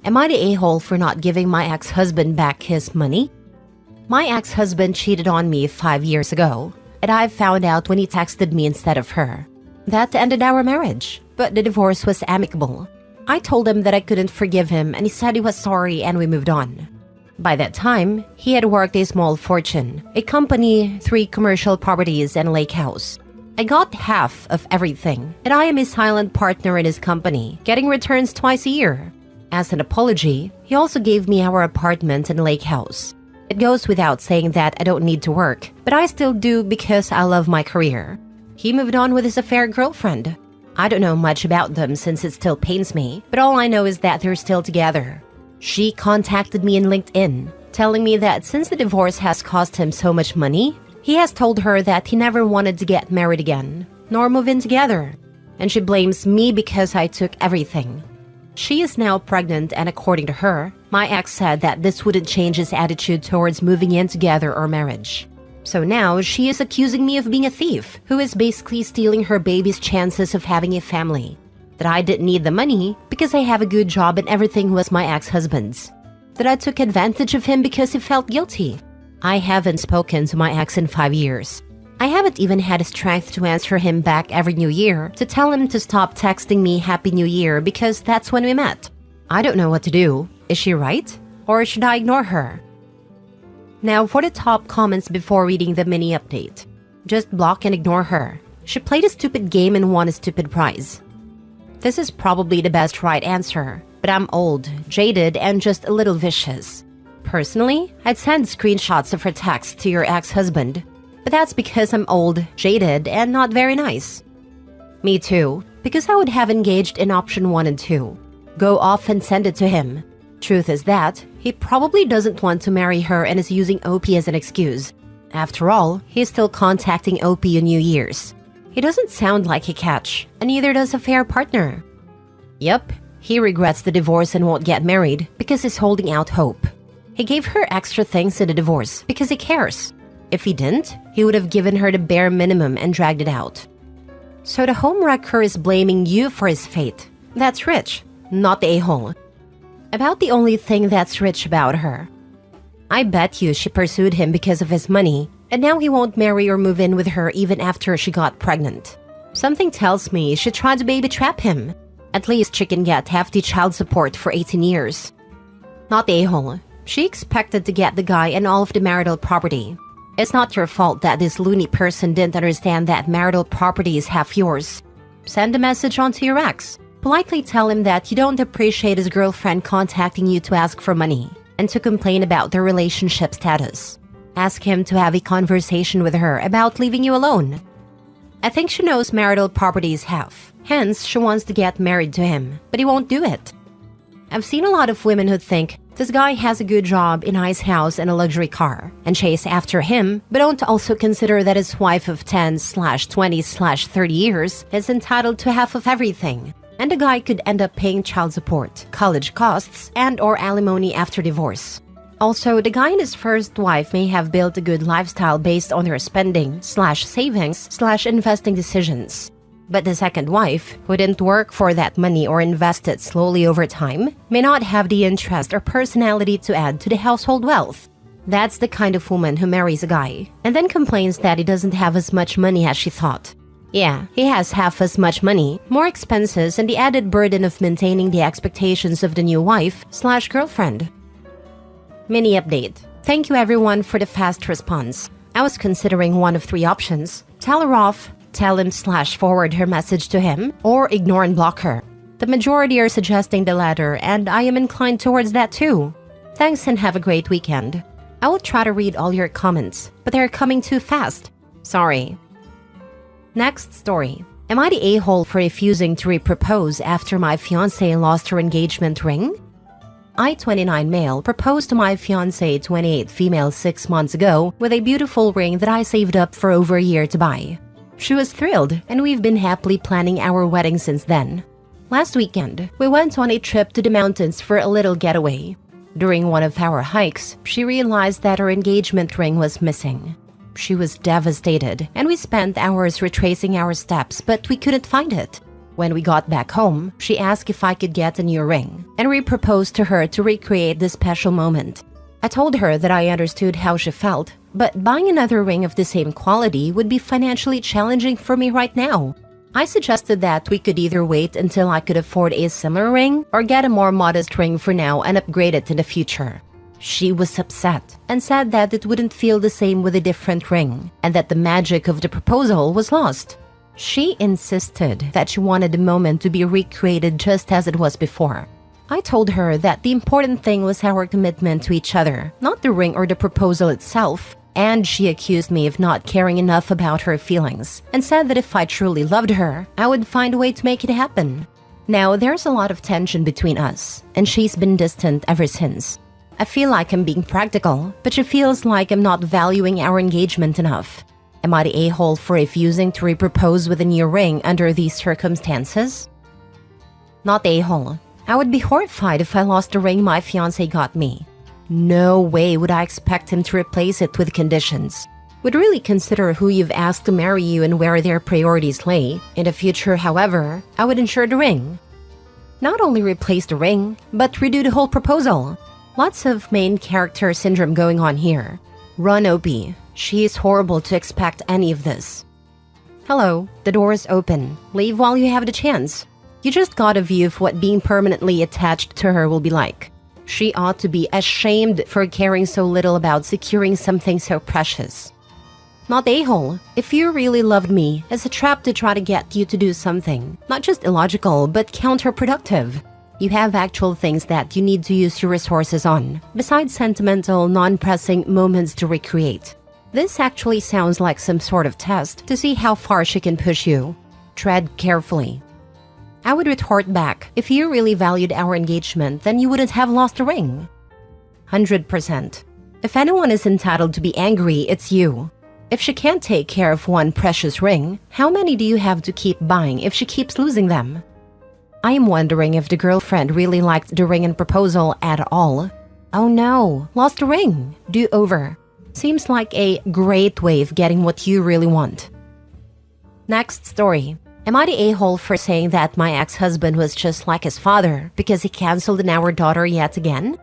Am I the a-hole for not giving my ex-husband back his money? My ex-husband cheated on me 5 years ago, and I found out when he texted me instead of her. That ended our marriage, but the divorce was amicable. I told him that I couldn't forgive him, and he said he was sorry, and we moved on. By that time, he had worked a small fortune, a company, 3 commercial properties, and a lake house. I got half of everything, and I am a silent partner in his company, getting returns twice a year. As an apology, he also gave me our apartment and lake house. It goes without saying that I don't need to work, but I still do because I love my career. He moved on with his affair girlfriend. I don't know much about them since it still pains me, but all I know is that they're still together. She contacted me in LinkedIn, telling me that since the divorce has cost him so much money, he has told her that he never wanted to get married again, nor move in together. And she blames me because I took everything. She is now pregnant, and according to her, my ex said that this wouldn't change his attitude towards moving in together or marriage. So now she is accusing me of being a thief, who is basically stealing her baby's chances of having a family. That I didn't need the money because I have a good job and everything was my ex-husband's. That I took advantage of him because he felt guilty. I haven't spoken to my ex in 5 years. I haven't even had the strength to answer him back every new year to tell him to stop texting me Happy New Year because that's when we met. I don't know what to do. Is she right? Or should I ignore her? Now for the top comments before reading the mini update. Just block and ignore her. She played a stupid game and won a stupid prize. This is probably the best right answer, but I'm old, jaded, and just a little vicious. Personally, I'd send screenshots of her text to your ex-husband, but that's because I'm old, jaded, and not very nice. Me too, because I would have engaged in option 1 and 2. Go off and send it to him. Truth is that he probably doesn't want to marry her and is using OP as an excuse. After all, he's still contacting OP on New Year's. He doesn't sound like a catch, and neither does a fair partner. Yep, he regrets the divorce and won't get married because he's holding out hope. He gave her extra things in the divorce because he cares. If he didn't, he would have given her the bare minimum and dragged it out. So the homewrecker is blaming you for his fate. That's rich, not the a-hole. About the only thing that's rich about her. I bet you she pursued him because of his money, and now he won't marry or move in with her even after she got pregnant. Something tells me she tried to baby trap him. At least she can get hefty child support for 18 years. Not the a-hole. She expected to get the guy and all of the marital property. It's not your fault that this loony person didn't understand that marital property is half yours. Send a message on to your ex. Politely tell him that you don't appreciate his girlfriend contacting you to ask for money and to complain about their relationship status. Ask him to have a conversation with her about leaving you alone. I think she knows marital property is half. Hence, she wants to get married to him, but he won't do it. I've seen a lot of women who think this guy has a good job, a nice house, and a luxury car, and chase after him, but don't also consider that his wife of 10/20/30 years is entitled to half of everything, and the guy could end up paying child support, college costs, and/or alimony after divorce. Also, the guy and his first wife may have built a good lifestyle based on their spending/savings/investing decisions. But the second wife, who didn't work for that money or invest it slowly over time, may not have the interest or personality to add to the household wealth. That's the kind of woman who marries a guy, and then complains that he doesn't have as much money as she thought. Yeah, he has half as much money, more expenses, and the added burden of maintaining the expectations of the new wife/girlfriend. Mini update. Thank you everyone for the fast response. I was considering one of 3 options. Tell her off, tell him/forward her message to him, or ignore and block her. The majority are suggesting the latter, and I am inclined towards that too. Thanks and have a great weekend. I will try to read all your comments, but they're coming too fast. Sorry. Next story. Am I the a-hole for refusing to repropose after my fiancé lost her engagement ring? I, 29 male, proposed to my fiancé, 28 female 6 months ago with a beautiful ring that I saved up for over a year to buy. She was thrilled, and we've been happily planning our wedding since then. Last weekend, we went on a trip to the mountains for a little getaway. During one of our hikes, she realized that her engagement ring was missing. She was devastated, and we spent hours retracing our steps, but we couldn't find it. When we got back home, she asked if I could get a new ring and re-proposed to her to recreate this special moment. I told her that I understood how she felt, but buying another ring of the same quality would be financially challenging for me right now. I suggested that we could either wait until I could afford a similar ring or get a more modest ring for now and upgrade it in the future. She was upset and said that it wouldn't feel the same with a different ring and that the magic of the proposal was lost. She insisted that she wanted the moment to be recreated just as it was before. I told her that the important thing was our commitment to each other, not the ring or the proposal itself, and she accused me of not caring enough about her feelings and said that if I truly loved her, I would find a way to make it happen. Now, there's a lot of tension between us, and she's been distant ever since. I feel like I'm being practical, but she feels like I'm not valuing our engagement enough. Am I the a-hole for refusing to repropose with a new ring under these circumstances? Not a-hole. I would be horrified if I lost the ring my fiancé got me. No way would I expect him to replace it with conditions. Would really consider who you've asked to marry you and where their priorities lay. In the future, however, I would ensure the ring. Not only replace the ring, but redo the whole proposal. Lots of main character syndrome going on here. Run, OP. She is horrible to expect any of this. Hello, the door is open. Leave while you have the chance. You just got a view of what being permanently attached to her will be like. She ought to be ashamed for caring so little about securing something so precious. Not a-hole. If you really loved me, it's a trap to try to get you to do something. Not just illogical, but counterproductive. You have actual things that you need to use your resources on, besides sentimental, non-pressing moments to recreate. This actually sounds like some sort of test to see how far she can push you. Tread carefully. I would retort back, if you really valued our engagement, then you wouldn't have lost a ring. 100%. If anyone is entitled to be angry, it's you. If she can't take care of one precious ring, how many do you have to keep buying if she keeps losing them? I am wondering if the girlfriend really liked the ring and proposal at all. Oh no, lost a ring. Do over. Seems like a great way of getting what you really want. Next story. Am I the a-hole for saying that my ex-husband was just like his father because he canceled on our daughter yet again?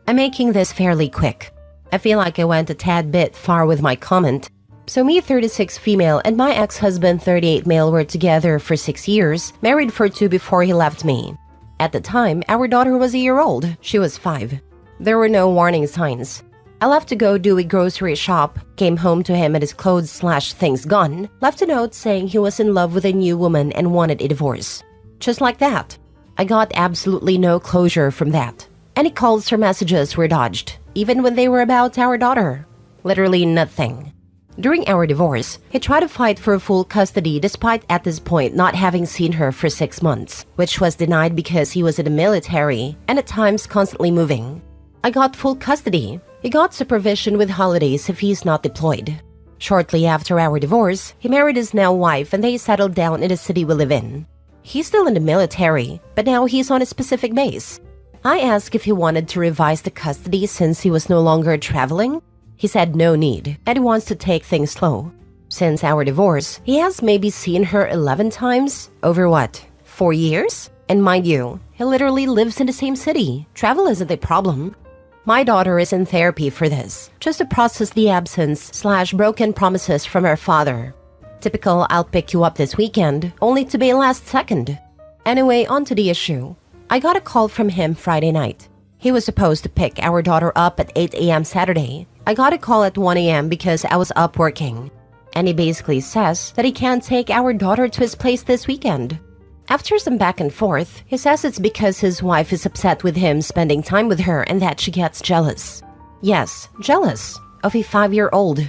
I'm making this fairly quick. I feel like I went a tad bit far with my comment. So me, 36 female, and my ex-husband, 38 male, were together for 6 years, married for 2 before he left me. At the time, our daughter was a year old. She was 5. There were no warning signs. I left to go do a grocery shop, came home to him and his clothes/things gone, left a note saying he was in love with a new woman and wanted a divorce. Just like that. I got absolutely no closure from that. Any calls or messages were dodged, even when they were about our daughter. Literally nothing. During our divorce, he tried to fight for full custody despite at this point not having seen her for 6 months, which was denied because he was in the military and at times constantly moving. I got full custody. He got supervision with holidays if he's not deployed. Shortly after our divorce, he married his now wife and they settled down in the city we live in. He's still in the military, but now he's on a specific base. I asked if he wanted to revise the custody since he was no longer traveling. He said no need, and he wants to take things slow. Since our divorce, he has maybe seen her 11 times, over what, 4 years? And mind you, he literally lives in the same city. Travel isn't a problem. My daughter is in therapy for this, just to process the absence/broken promises from her father. Typical I'll pick you up this weekend, only to be last second. Anyway, on to the issue. I got a call from him Friday night. He was supposed to pick our daughter up at 8 a.m. Saturday. I got a call at 1 a.m. because I was up working. And he basically says that he can't take our daughter to his place this weekend. After some back and forth, he says it's because his wife is upset with him spending time with her and that she gets jealous. Yes, jealous of a 5-year-old.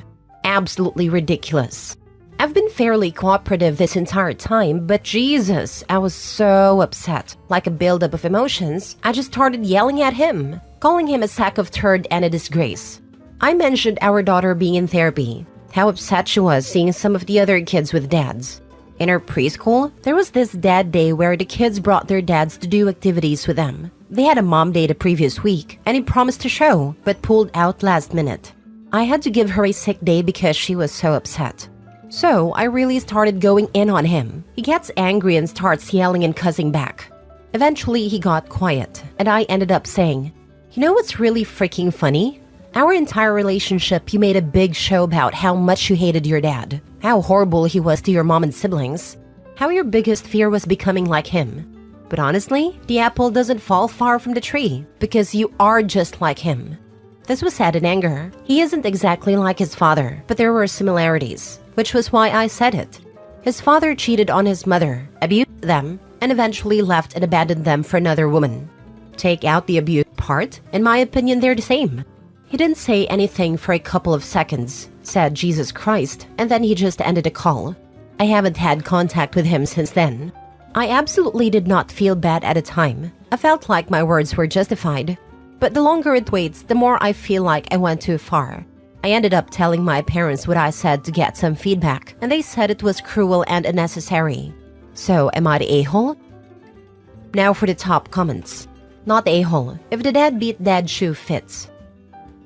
Absolutely ridiculous. I've been fairly cooperative this entire time, but Jesus, I was so upset. Like a buildup of emotions, I just started yelling at him, calling him a sack of turd and a disgrace. I mentioned our daughter being in therapy, how upset she was seeing some of the other kids with dads. In her preschool, there was this dad day where the kids brought their dads to do activities with them. They had a mom day the previous week, and he promised to show, but pulled out last minute. I had to give her a sick day because she was so upset. So I really started going in on him. He gets angry and starts yelling and cussing back. Eventually, he got quiet, and I ended up saying, "You know what's really freaking funny? Our entire relationship, you made a big show about how much you hated your dad, how horrible he was to your mom and siblings, how your biggest fear was becoming like him. But honestly, the apple doesn't fall far from the tree because you are just like him." This was said in anger. He isn't exactly like his father, but there were similarities, which was why I said it. His father cheated on his mother, abused them, and eventually left and abandoned them for another woman. Take out the abuse part, in my opinion, they're the same. He didn't say anything for a couple of seconds, said Jesus Christ, and then he just ended the call. I haven't had contact with him since then. I absolutely did not feel bad at the time. I felt like my words were justified. But the longer it waits, the more I feel like I went too far. I ended up telling my parents what I said to get some feedback, and they said it was cruel and unnecessary. So, am I the a-hole? Now for the top comments. Not the a-hole. If the deadbeat dad shoe fits.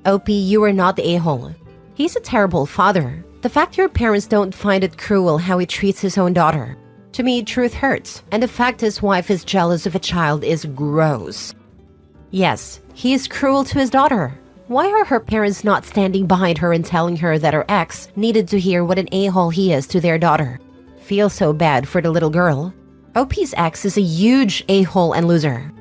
OP, you are not the a-hole. He's a terrible father. The fact your parents don't find it cruel how he treats his own daughter. To me, truth hurts, and the fact his wife is jealous of a child is gross. Yes, he is cruel to his daughter. Why are her parents not standing behind her and telling her that her ex needed to hear what an a-hole he is to their daughter? Feel so bad for the little girl. OP's ex is a huge a-hole and loser.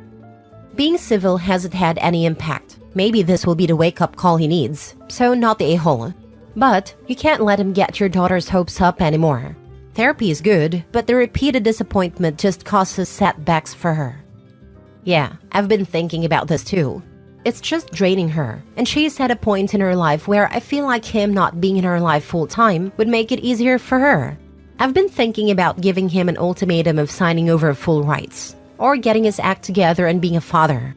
Being civil hasn't had any impact. Maybe this will be the wake-up call he needs, so not the a-hole. But you can't let him get your daughter's hopes up anymore. Therapy is good, but the repeated disappointment just causes setbacks for her. Yeah, I've been thinking about this too. It's just draining her, and she's at a point in her life where I feel like him not being in her life full-time would make it easier for her. I've been thinking about giving him an ultimatum of signing over full rights, or getting his act together and being a father.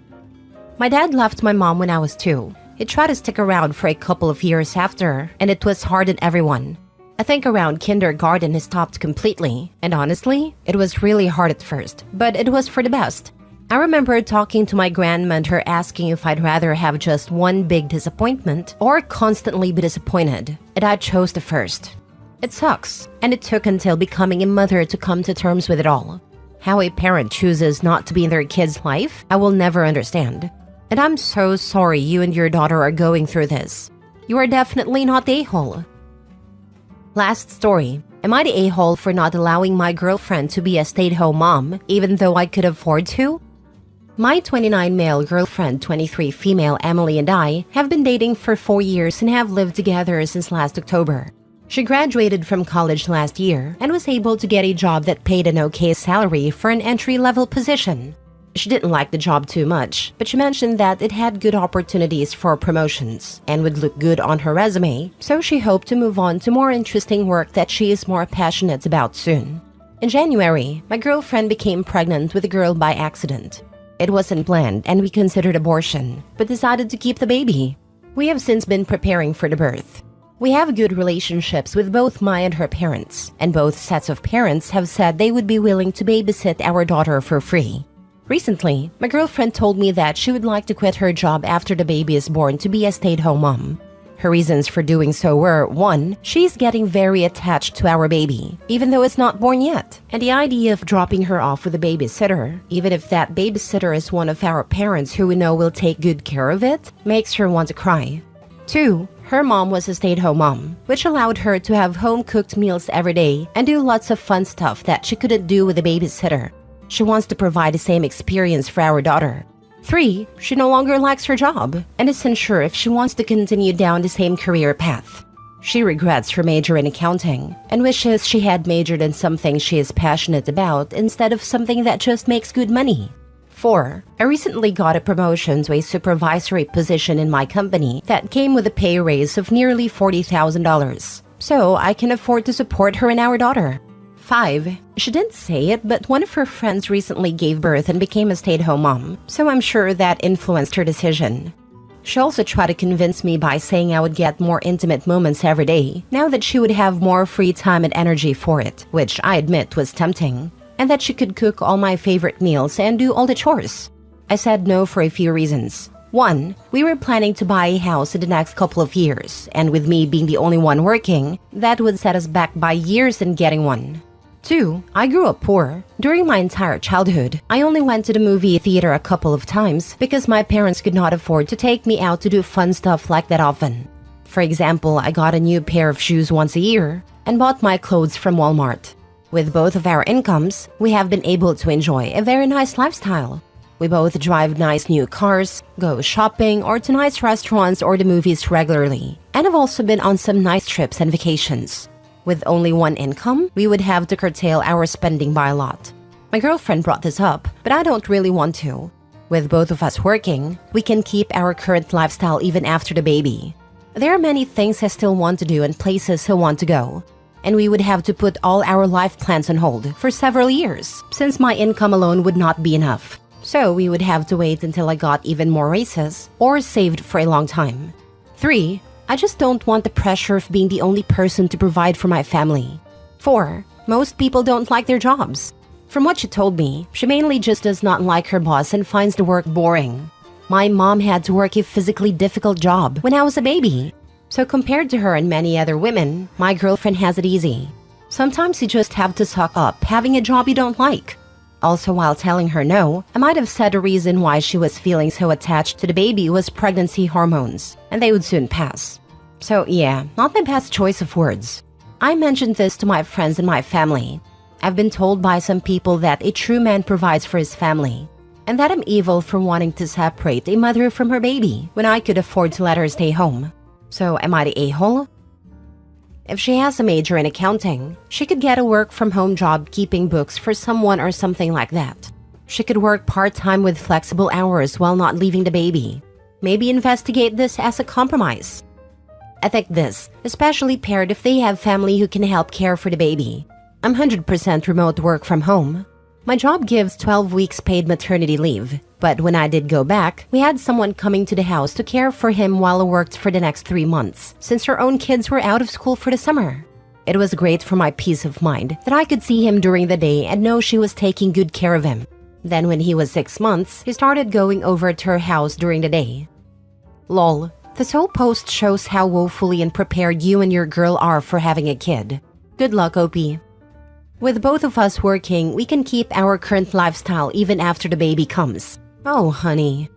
My dad left my mom when I was 2. He tried to stick around for a couple of years after, and it was hard on everyone. I think around kindergarten he stopped completely, and honestly, it was really hard at first, but it was for the best. I remember talking to my grandma and her asking if I'd rather have just one big disappointment or constantly be disappointed, and I chose the first. It sucks, and it took until becoming a mother to come to terms with it all. How a parent chooses not to be in their kid's life, I will never understand. And I'm so sorry you and your daughter are going through this. You are definitely not the a-hole. Last story. Am I the a-hole for not allowing my girlfriend to be a stay-at-home mom, even though I could afford to? My 29 male girlfriend, 23 female Emily, and I have been dating for 4 years and have lived together since last October. She graduated from college last year and was able to get a job that paid an okay salary for an entry-level position. She didn't like the job too much, but she mentioned that it had good opportunities for promotions and would look good on her resume, so she hoped to move on to more interesting work that she is more passionate about soon. In January, my girlfriend became pregnant with a girl by accident. It wasn't planned and we considered abortion, but decided to keep the baby. We have since been preparing for the birth. We have good relationships with both my and her parents, and both sets of parents have said they would be willing to babysit our daughter for free. Recently, my girlfriend told me that she would like to quit her job after the baby is born to be a stay-at-home mom. Her reasons for doing so were, 1, she's getting very attached to our baby, even though it's not born yet, and the idea of dropping her off with a babysitter, even if that babysitter is one of our parents who we know will take good care of it, makes her want to cry. 2, her mom was a stay-at-home mom, which allowed her to have home-cooked meals every day and do lots of fun stuff that she couldn't do with a babysitter. She wants to provide the same experience for our daughter. 3, she no longer likes her job and isn't sure if she wants to continue down the same career path. She regrets her major in accounting and wishes she had majored in something she is passionate about instead of something that just makes good money. 4, I recently got a promotion to a supervisory position in my company that came with a pay raise of nearly $40,000, so I can afford to support her and our daughter. 5, she didn't say it, but one of her friends recently gave birth and became a stay-at-home mom, so I'm sure that influenced her decision. She also tried to convince me by saying I would get more intimate moments every day, now that she would have more free time and energy for it, which I admit was tempting, and that she could cook all my favorite meals and do all the chores. I said no for a few reasons. 1. We were planning to buy a house in the next couple of years, and with me being the only one working, that would set us back by years in getting one. 2. I grew up poor. During my entire childhood, I only went to the movie theater a couple of times because my parents could not afford to take me out to do fun stuff like that often. For example, I got a new pair of shoes once a year and bought my clothes from Walmart. With both of our incomes, we have been able to enjoy a very nice lifestyle. We both drive nice new cars, go shopping or to nice restaurants or the movies regularly, and have also been on some nice trips and vacations. With only one income, we would have to curtail our spending by a lot. My girlfriend brought this up, but I don't really want to. With both of us working, we can keep our current lifestyle even after the baby. There are many things I still want to do and places I want to go, and we would have to put all our life plans on hold for several years since my income alone would not be enough. So we would have to wait until I got even more raises or saved for a long time. 3. I just don't want the pressure of being the only person to provide for my family. 4. Most people don't like their jobs. From what she told me, she mainly just does not like her boss and finds the work boring. My mom had to work a physically difficult job when I was a baby. So compared to her and many other women, my girlfriend has it easy. Sometimes you just have to suck up having a job you don't like. Also, while telling her no, I might have said a reason why she was feeling so attached to the baby was pregnancy hormones, and they would soon pass. So yeah, not the best choice of words. I mentioned this to my friends and my family. I've been told by some people that a true man provides for his family, and that I'm evil for wanting to separate a mother from her baby when I could afford to let her stay home. So am I the a-hole? If she has a major in accounting, she could get a work-from-home job keeping books for someone or something like that. She could work part-time with flexible hours while not leaving the baby. Maybe investigate this as a compromise. I think this, especially paired if they have family who can help care for the baby. I'm 100% remote work from home. My job gives 12 weeks paid maternity leave, but when I did go back, we had someone coming to the house to care for him while I worked for the next 3 months, since her own kids were out of school for the summer. It was great for my peace of mind that I could see him during the day and know she was taking good care of him. Then when he was 6 months, he started going over to her house during the day. Lol, this whole post shows how woefully unprepared you and your girl are for having a kid. Good luck, OP. With both of us working, we can keep our current lifestyle even after the baby comes. Oh, honey,